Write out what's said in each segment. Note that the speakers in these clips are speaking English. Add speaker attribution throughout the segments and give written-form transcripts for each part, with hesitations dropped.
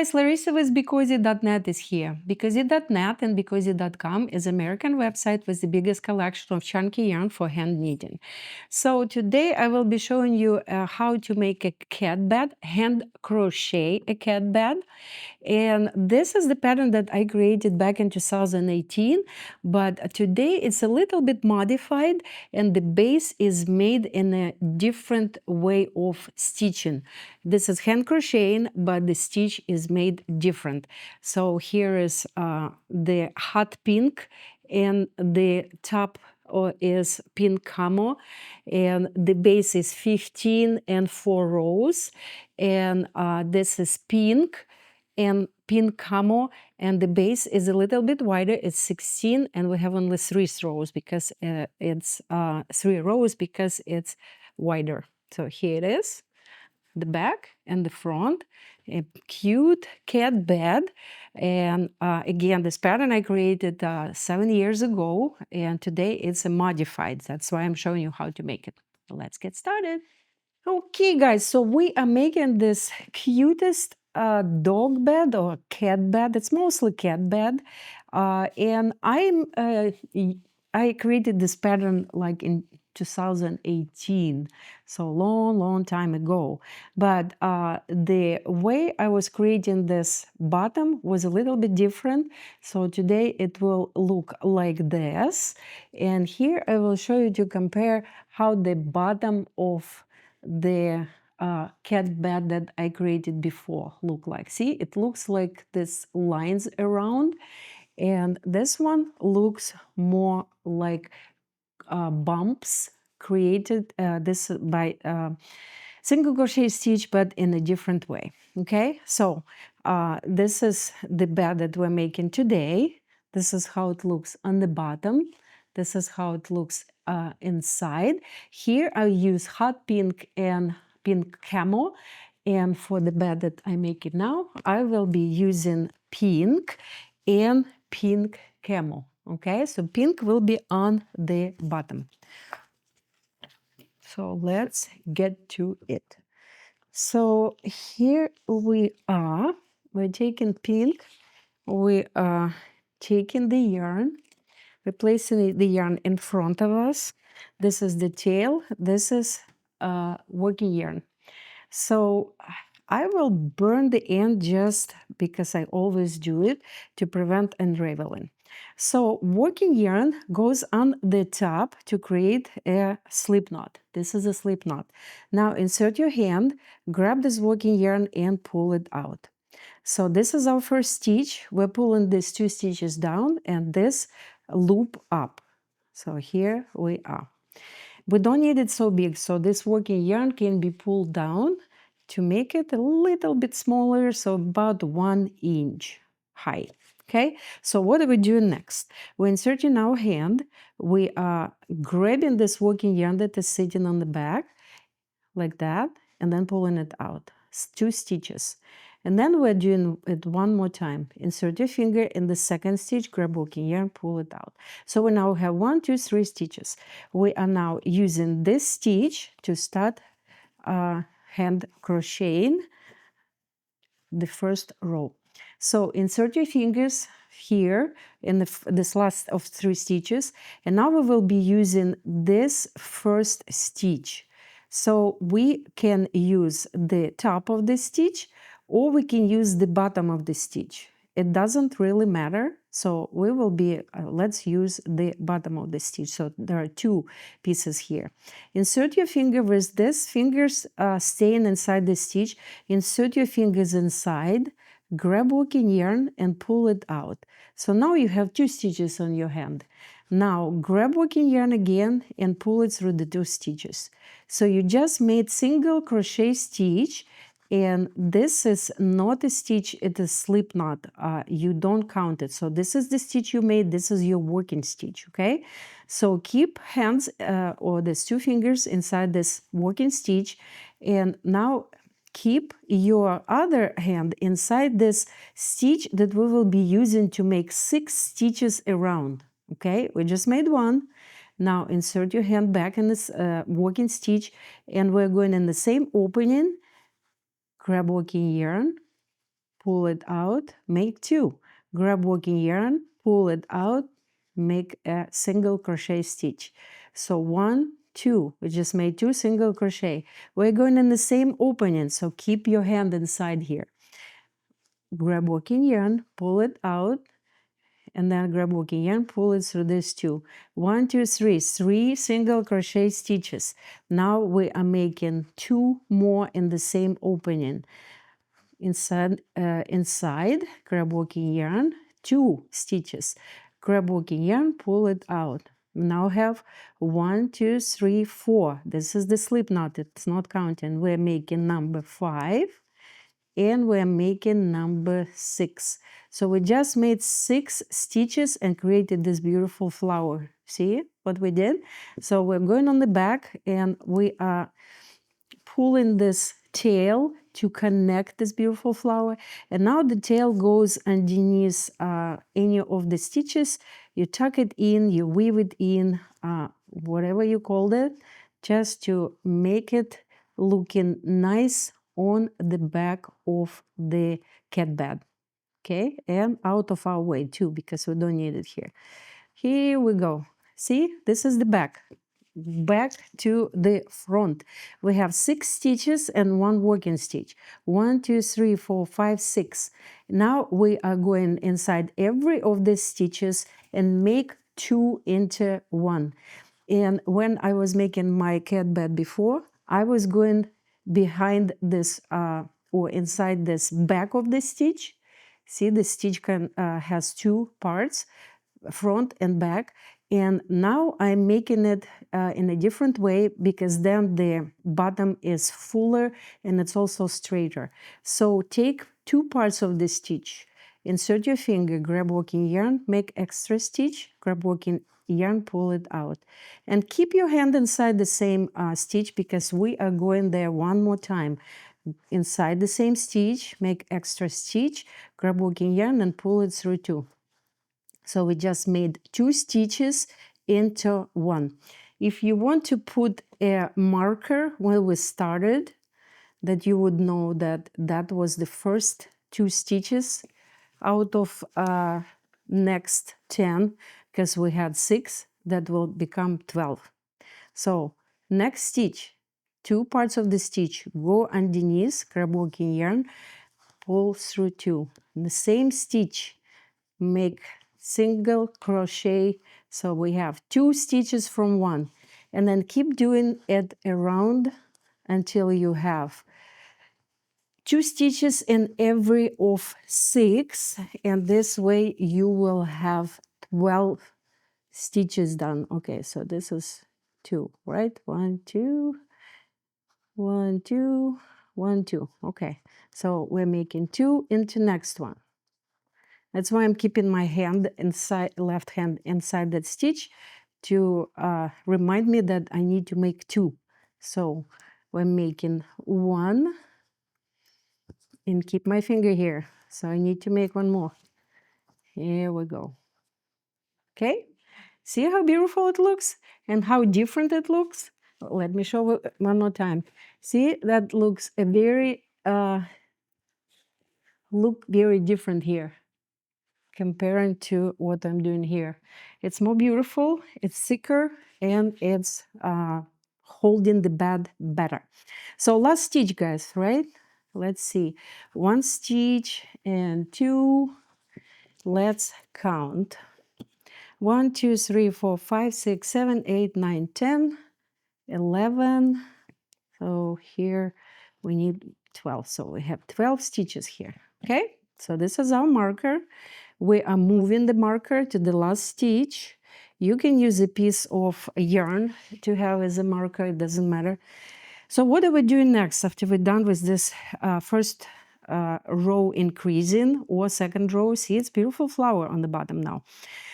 Speaker 1: guys, Larissa with BeCozi.net is here. BeCozi.net and BeCozi.com is an American website with the biggest collection of chunky yarn for hand knitting. So today I will be showing you how to make a cat bed, hand crochet a cat bed. And this is the pattern that I created back in 2018, but today it's a little bit modified and the base is made in a different way of stitching. This is hand crocheting, but the stitch is made different. So here is the hot pink, and the top is pink camo, and the base is 15 and 4 rows, and this is pink and pink camo, and the base is a little bit wider. It's 16, and we have only 3 rows because it's 3 rows because it's wider. So here it is, the back and the front, a cute cat bed. And again, this pattern I created 7 years ago, and today it's a modified. That's why I'm showing you how to make it. Let's get started. Okay, guys, so we are making this cutest dog bed or cat bed. It's mostly cat bed, and I created this pattern like in 2018, so long time ago. But the way I was creating this bottom was a little bit different. So today it will look like this, and here I will show you to compare how the bottom of the cat bed that I created before look like. See, it looks like this lines around, and this one looks more like bumps created this by single crochet stitch, but in a different way. Okay, so this is the bed that we're making today. This is how it looks on the bottom. This is how it looks inside. Here I use hot pink and pink camo, and for the bed that I make it now, I will be using pink and pink camo. Okay, so pink will be on the bottom. So let's get to it. So here we are. We're taking pink. We are taking the yarn. We're placing the yarn in front of us. This is the tail. This is working yarn. So I will burn the end just because I always do it to prevent unraveling. So working yarn goes on the top to create a slip knot. This is a slip knot. Now insert your hand, grab this working yarn and pull it out. So this is our first stitch. We're pulling these 2 stitches down and this loop up. So here we are. We don't need it so big, so this working yarn can be pulled down to make it a little bit smaller, so about 1 inch high. Okay, so what are we doing next? We're inserting our hand. We are grabbing this working yarn that is sitting on the back, like that, and then pulling it out. 2 stitches. And then we're doing it one more time. Insert your finger in the second stitch, grab working yarn, pull it out. So we now have 1, 2, 3 stitches. We are now using this stitch to start hand crocheting the first row. So insert your fingers here in this last of 3 stitches, and now we will be using this first stitch. So we can use the top of the stitch, or we can use the bottom of the stitch. It doesn't really matter. So we will be, let's use the bottom of the stitch. So there are 2 pieces here. Insert your finger with this fingers staying inside the stitch. Insert your fingers inside, grab working yarn and pull it out. So now you have 2 stitches on your hand. Now grab working yarn again and pull it through the 2 stitches. So you just made single crochet stitch, and this is not a stitch, it is slip knot. You don't count it. So this is the stitch you made, this is your working stitch, okay? So keep hands or these 2 fingers inside this working stitch, and now keep your other hand inside this stitch that we will be using to make 6 stitches around. Okay, we just made 1. Now insert your hand back in this working stitch, and we're going in the same opening. Grab working yarn, pull it out, make 2. Grab working yarn, pull it out, make a single crochet stitch. So 1, 2, we just made 2 single crochet. We're going in the same opening, so keep your hand inside here. Grab working yarn, pull it out, and then grab working yarn, pull it through these 2. 1, 2, 3, 3 single crochet stitches. Now we are making 2 more in the same opening. Inside, grab working yarn, 2 stitches. Grab working yarn, pull it out. Now have 1, 2, 3, 4. This is the slip knot, it's not counting. We're making number 5, and we're making number 6. So we just made 6 stitches and created this beautiful flower. See what we did? So we're going on the back, and we are pulling this tail to connect this beautiful flower, and now the tail goes underneath any of the stitches. You tuck it in, you weave it in, whatever you called it, just to make it looking nice on the back of the cat bed. Okay, and out of our way too, because we don't need it here. Here we go. See, this is the back to the front. We have 6 stitches and 1 working stitch. 1, 2, 3, 4, 5, 6. Now we are going inside every of these stitches and make 2 into 1. And when I was making my cat bed before, I was going behind this or inside this back of the stitch. See, the stitch has 2 parts, front and back. And now I'm making it in a different way, because then the bottom is fuller and it's also straighter. So take 2 parts of the stitch, insert your finger, grab working yarn, make extra stitch, grab working yarn, pull it out. And keep your hand inside the same stitch, because we are going there one more time. Inside the same stitch, make extra stitch, grab working yarn and pull it through 2. So we just made 2 stitches into 1. If you want to put a marker when we started, that you would know that that was the first 2 stitches out of next 10, because we had 6, that will become 12. So next stitch, 2 parts of the stitch, go underneath, grab working yarn, pull through 2. In the same stitch, make single crochet, so we have 2 stitches from 1, and then keep doing it around until you have 2 stitches in every of 6, and this way you will have 12 stitches done. Okay, so this is 2, right? 1, 2, 1, 2, 1, 2. Okay, so we're making 2 into next one. That's why I'm keeping my hand inside, left hand inside that stitch, to remind me that I need to make 2. So we're making 1, and keep my finger here. So I need to make 1 more. Here we go. Okay, see how beautiful it looks and how different it looks? Let me show you 1 more time. See, that looks a very very different here, comparing to what I'm doing here. It's more beautiful, it's thicker, and it's holding the bed better. So last stitch, guys, right? Let's see. 1 stitch and 2. Let's count. 1, 2, 3, 4, 5, 6, 7, 8, 9, 10, 11. So here we need 12. So we have 12 stitches here. Okay, so this is our marker. We are moving the marker to the last stitch. You can use a piece of yarn to have as a marker, it doesn't matter. So what are we doing next after we're done with this first row increasing, or second row? See, it's beautiful flower on the bottom now.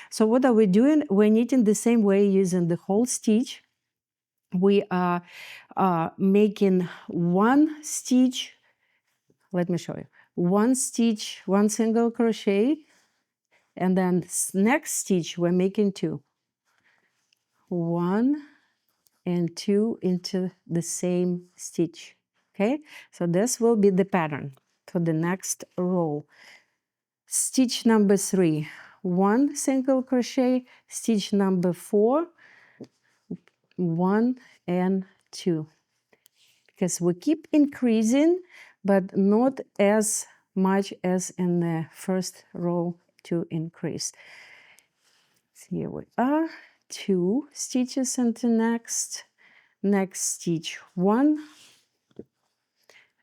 Speaker 1: So what are we doing? We're knitting the same way, using the whole stitch. We are making 1 stitch. Let me show you. 1 stitch, 1 single crochet, and then next stitch we're making 2. 1 and 2 into the same stitch. Okay, so this will be the pattern. for the next row. Stitch number 3, 1 single crochet. Stitch number 4, 1 and 2, because we keep increasing but not as much as in the first row to increase. So here we are, 2 stitches into next stitch 1,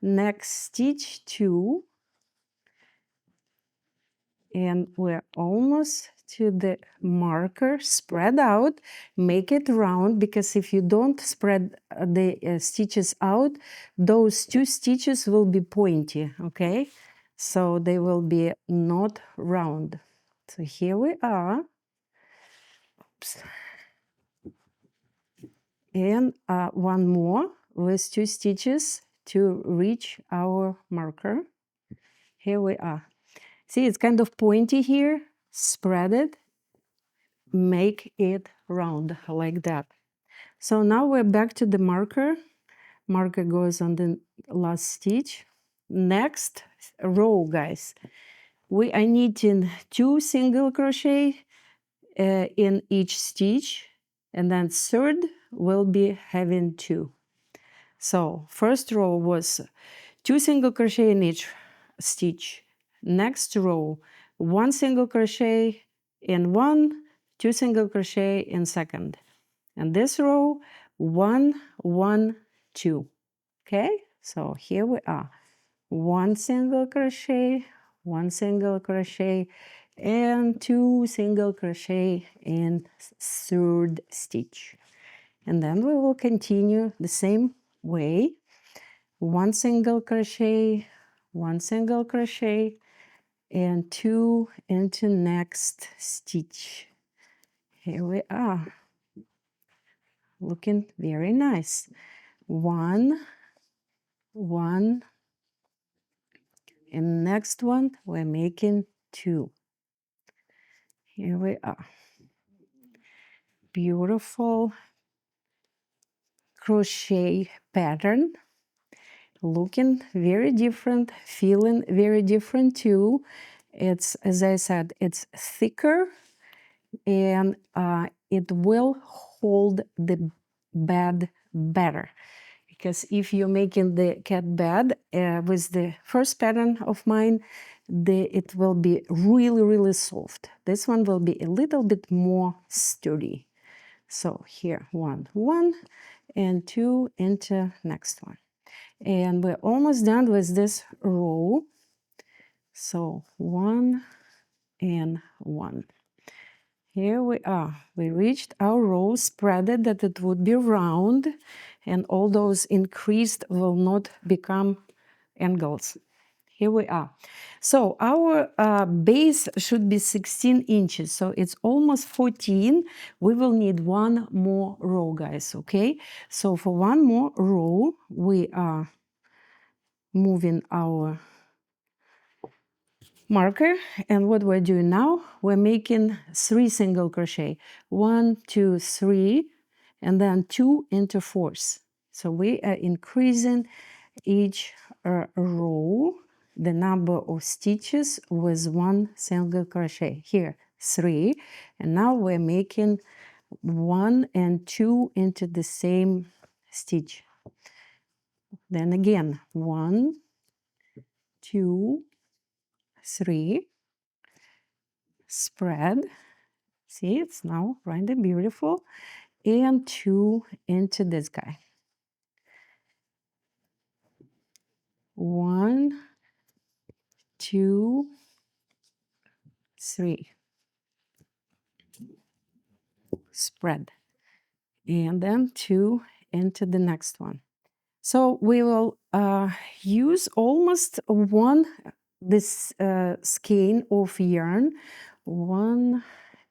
Speaker 1: next stitch 2, and we're almost to the marker. Spread out, make it round, because if you don't spread the stitches out, those 2 stitches will be pointy, okay? So they will be not round. So here we are. Oops. And one more with 2 stitches to reach our marker. Here we are. See, it's kind of pointy here. Spread it, make it round like that. So now we're back to the marker. Marker goes on the last stitch. Next row, guys, we are knitting 2 single crochet in each stitch, and then third will be having 2. So first row was 2 single crochet in each stitch. Next row, 1 single crochet in one, 2 single crochet in second. And this row, 1 1 2. Okay, so here we are. 1 single crochet, 1 single crochet, and 2 single crochet in third stitch. And then we will continue the same way. 1 single crochet, 1 single crochet, and 2 into next stitch. Here we are, looking very nice. 1 1, and next one we're making 2. Here we are. Beautiful crochet pattern, looking very different, feeling very different too. It's, as I said, it's thicker, and it will hold the bed better. Because if you're making the cat bed with the first pattern of mine, it will be really, really soft. This one will be a little bit more sturdy. So here, 1 1, and 2 into next one. And we're almost done with this row. So 1 and 1. Here we are. We reached our row, spread it that it would be round, and all those increased will not become angles. Here we are. So our base should be 16 inches, so it's almost 14. We will need 1 more row, guys, okay? So for 1 more row, we are moving our marker, and what we're doing now, we're making 3 single crochet. 1 2 3, and then 2 into 4s. So we are increasing each row the number of stitches with 1 single crochet. Here 3, and now we're making 1 and 2 into the same stitch. Then again 1 2 3, spread. See, it's now really beautiful. And 2 into this guy. 1 2 3, spread, and then 2 into the next one. So we will use almost this skein of yarn, 1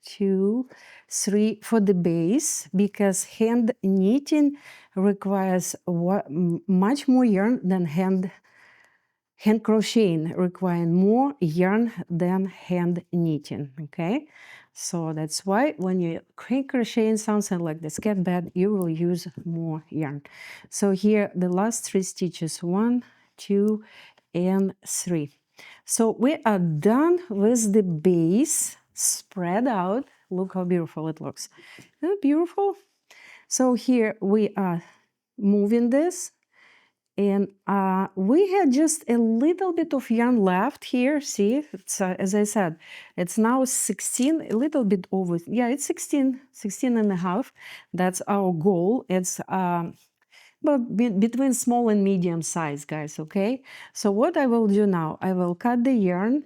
Speaker 1: 2 3 for the base, because hand knitting requires much more yarn than hand crocheting, requiring more yarn than hand knitting, okay? So that's why when you crocheting something like this cat bed, you will use more yarn. So here the last 3 stitches, 1 2 and 3. So we are done with the base spread out. Look how beautiful it looks. Isn't it beautiful? So here we are moving this, and we had just a little bit of yarn left here. See, it's, as I said, it's now 16, a little bit over. Yeah, it's 16, 16 and a half. That's our goal. It's but between small and medium size, guys, okay? So what I will do now, I will cut the yarn,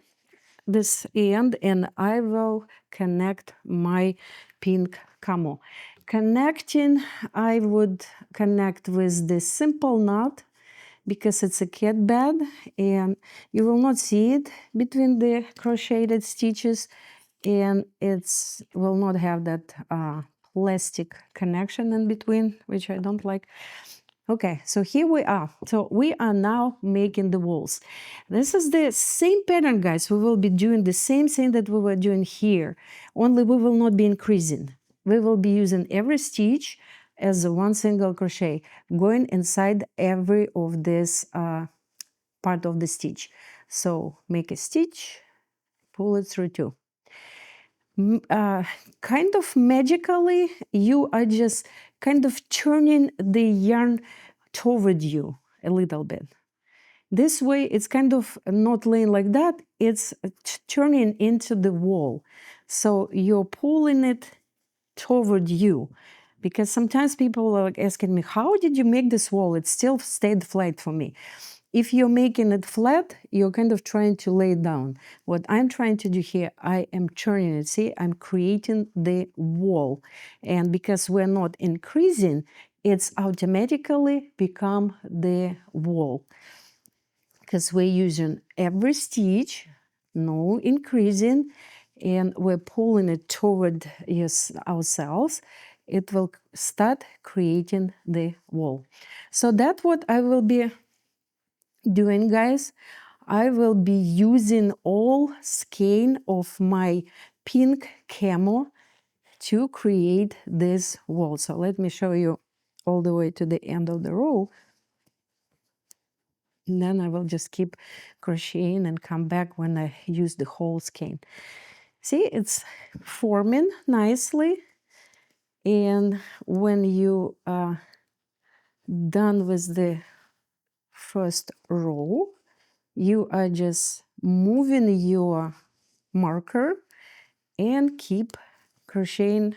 Speaker 1: this end, and I will connect my pink camo. Connecting, I would connect with this simple knot because it's a cat bed and you will not see it between the crocheted stitches, and it's will not have that plastic connection in between, which I don't like. Okay, so here we are. So we are now making the walls. This is the same pattern, guys. We will be doing the same thing that we were doing here, only we will not be increasing. We will be using every stitch as one single crochet, going inside every of this part of the stitch. So make a stitch, pull it through 2. Kind of magically, you are just kind of turning the yarn toward you a little bit. This way, it's kind of not laying like that, it's turning into the wall. So you're pulling it toward you. Because sometimes people are asking me, how did you make this wall? It still stayed flat for me. If you're making it flat, you're kind of trying to lay it down. What I'm trying to do here, I am turning it. See, I'm creating the wall. And because we're not increasing, it's automatically become the wall. Because we're using every stitch, no increasing, and we're pulling it toward ourselves, it will start creating the wall. So that's what I will be doing, guys. I will be using all skein of my pink camo to create this wall. So let me show you all the way to the end of the row. And then I will just keep crocheting and come back when I use the whole skein. See, it's forming nicely. And when you are done with the first row, you are just moving your marker and keep crocheting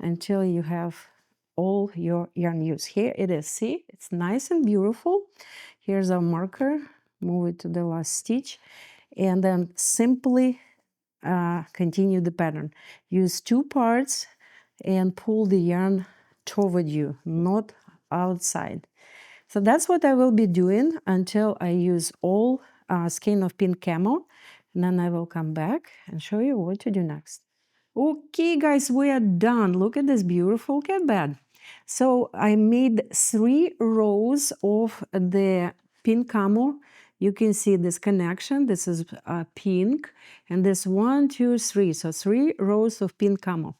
Speaker 1: until you have all your yarn used. Here it is. See, it's nice and beautiful. Here's our marker. Move it to the last stitch, and then simply continue the pattern. Use 2 parts and pull the yarn toward you, not outside. So that's what I will be doing until I use all skein of pink camo, and then I will come back and show you what to do next. Okay, guys, we are done. Look at this beautiful cat bed. So I made 3 rows of the pink camo. You can see this connection. This is pink, and this 1, 2, 3. So 3 rows of pink camo.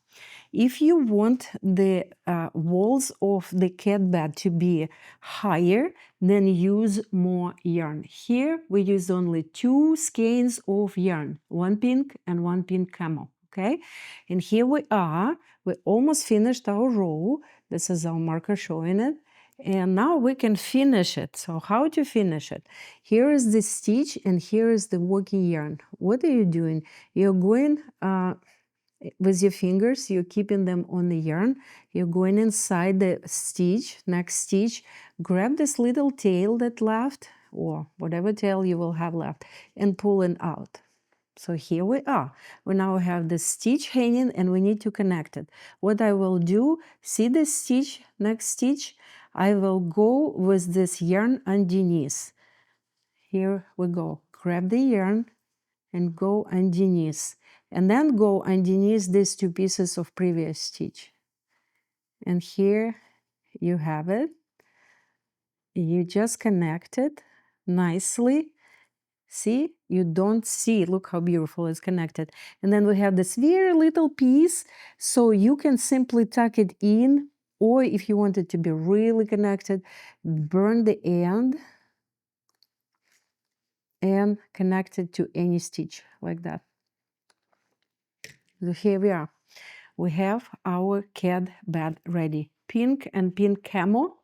Speaker 1: If you want the walls of the cat bed to be higher, then use more yarn. Here we use only 2 skeins of yarn, 1 pink and 1 pink camo. Okay, and here we are. We almost finished our row. This is our marker showing it. And now we can finish it. So how to finish it? Here is the stitch and here is the working yarn. What are you doing? You're going with your fingers, you're keeping them on the yarn. You're going inside the stitch, next stitch, grab this little tail that left, or whatever tail you will have left, and pull it out. So here we are. We now have the stitch hanging and we need to connect it. What I will do, see this stitch, next stitch, I will go with this yarn underneath. Here we go. Grab the yarn and go underneath. And then go underneath these 2 pieces of previous stitch. And here you have it. You just connect it nicely. See, you don't see, look how beautiful it's connected. And then we have this very little piece, so you can simply tuck it in, or if you want it to be really connected, burn the end. and connect it to any stitch like that. So here we are. We have our cat bed ready. Pink and pink camo,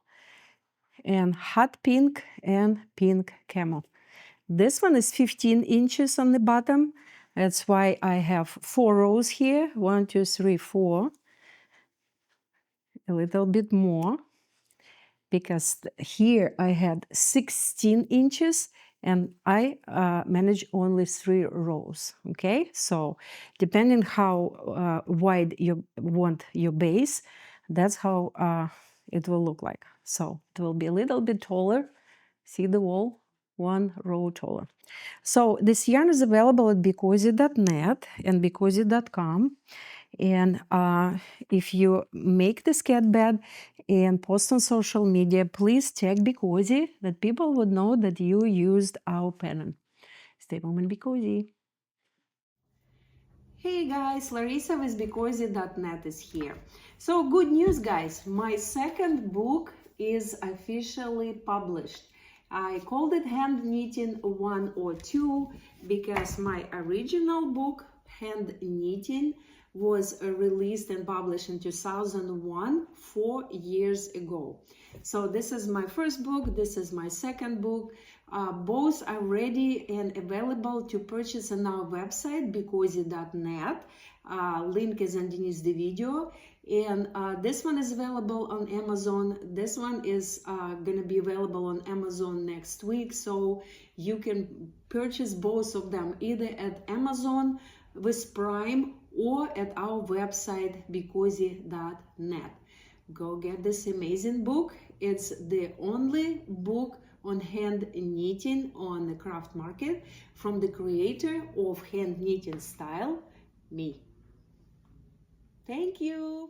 Speaker 1: and hot pink and pink camo. This one is 15 inches on the bottom. That's why I have 4 rows here. 1, 2, 3, 4. A little bit more, because here I had 16 inches and I manage only 3 rows. Okay, so depending how wide you want your base, that's how it will look like. So it will be a little bit taller. See the wall? 1 row taller. So this yarn is available at BeCozi.net and BeCozi.com. And if you make this cat bed and post on social media, please tag BeCozi, that people would know that you used our pattern. Stay home and BeCozi. Hey guys, Larissa with BeCozi.net is here. So good news, guys, my second book is officially published. I called it Hand Knitting 102 because my original book, Hand Knitting, was released and published in 2001, 4 years ago. So this is my first book, this is my second book. Both are ready and available to purchase on our website, BeCozi.net. Link is underneath the video. And this one is available on Amazon. This one is going to be available on Amazon next week. So you can purchase both of them either at Amazon with Prime or at our website, BeCozi.net. Go get this amazing book. It's the only book on hand knitting on the craft market from the creator of hand knitting style, me. Thank you.